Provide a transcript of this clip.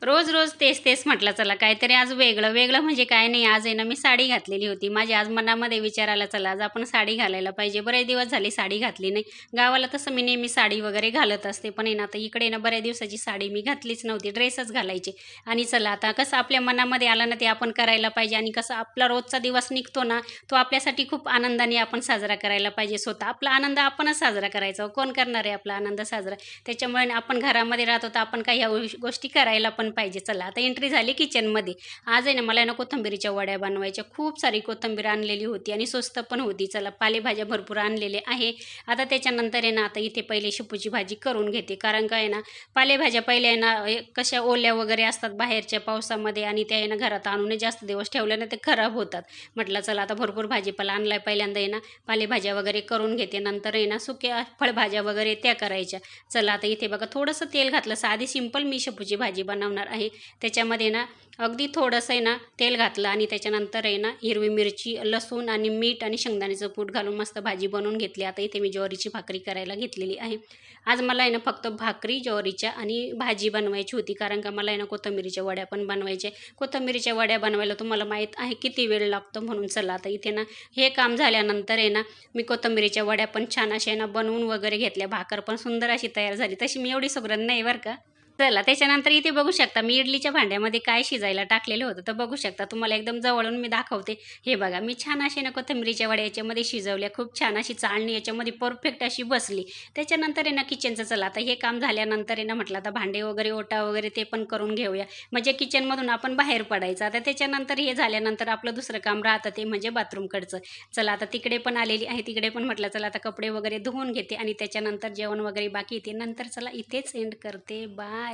रोज रोज तेच तेच म्हटलं चला काहीतरी आज वेगळं वेगळं म्हणजे काय नाही. आज आहे ना मी साडी घातलेली होती. माझ्या आज मनामध्ये विचार आला चला आज आपण साडी घालायला पाहिजे. बरेच दिवस झाले साडी घातली नाही. गावाला तसं मी नेहमी साडी वगैरे घालत असते, पण आहे ना आता इकडे ना बऱ्याच दिवसाची साडी मी घातलीच नव्हती, ड्रेसच घालायचे. आणि चला आता कसं आपल्या मनामध्ये आलं ना ते आपण करायला पाहिजे. आणि कसं आपला रोजचा दिवस निघतो ना तो आपल्यासाठी खूप आनंदाने आपण साजरा करायला पाहिजे. स्वतः आपला आनंद आपणच साजरा करायचा. कोण करणार आहे आपला आनंद साजरा? त्याच्यामुळे आपण घरामध्ये राहतो तर आपण काही ह्या गोष्टी करायला पण पाहिजे. चला आता एंट्री झाली किचनमध्ये. आज आहे ना मला आहे ना कोथिंबीरीच्या वड्या बनवायच्या. खूप सारी कोथिंबीर आणलेली होती आणि स्वस्त पण होती. चला पालेभाज्या भरपूर आणलेले आहे. आता त्याच्यानंतर आहे ना आता इथे पहिले शेपूची भाजी करून घेते, कारण काय आहे ना पालेभाज्या पहिले आहे ना कशा ओल्या वगैरे असतात बाहेरच्या पावसामध्ये, आणि त्या आहे ना घरात आणून जास्त दिवस ठेवल्या ना ते खराब होतात. म्हटलं चला आता भरपूर भाजीपाला आणलाय, पहिल्यांदा आहे ना पालेभाज्या वगैरे करून घेते, नंतर आहे ना सुक्या फळभाज्या वगैरे त्या करायच्या. चला आता इथे बघा थोडंसं तेल घातलं. साधी सिंपल मी शेपूची भाजी बनवणार आहे. त्याच्यामध्ये ना अगदी थोडंसं आहे ना तेल घातलं आणि त्याच्यानंतर आहे ना हिरवी मिरची, लसूण आणि मीठ आणि शेंगदाण्याचं कूट घालून मस्त भाजी बनवून घेतली. आता इथे मी ज्वारीची भाकरी करायला घेतलेली आहे. आज मला आहे ना फक्त भाकरी ज्वारीच्या आणि भाजी बनवायची होती, कारण का मला आहे ना कोथिंबीरीच्या वड्या पण बनवायच्या. कोथिंबीरीच्या वड्या बनवायला तुम्हाला माहीत आहे किती वेळ लागतो, म्हणून चला आता इथे ना हे काम झाल्यानंतर आहे ना मी कोथिंबीरीच्या वड्या पण छान अशा ना बनवून वगैरे घेतल्या. भाकर पण सुंदर अशी तयार झाली. तशी मी एवढी सुगरण नाही बरं का. चला त्याच्यानंतर इथे बघू शकता मी इडलीच्या भांड्यामध्ये काय शिजायला टाकलेलं होतं, तर बघू शकता तुम्हाला एकदम जवळून मी दाखवते. हे बघा मी छान अशी ना कोथिंबीरीच्या वड्या याच्यामध्ये शिजवल्या. खूप छान अशी चाळणी याच्यामध्ये परफेक्ट अशी बसली. त्याच्यानंतर आहे ना किचनचं चला आता हे काम झाल्यानंतर आहे ना म्हटलं आता भांडे वगैरे ओटा वगैरे ते पण करून घेऊया, म्हणजे किचनमधून आपण बाहेर पडायचं. आता त्याच्यानंतर हे झाल्यानंतर आपलं दुसरं काम राहतं ते म्हणजे बाथरूमकडचं. चला आता तिकडे पण आलेली आहे. तिकडे पण म्हटलं चला आता कपडे वगैरे धुवून घेते आणि त्याच्यानंतर जेवण वगैरे बाकी येते. नंतर चला इथेच एंड करते. बाय.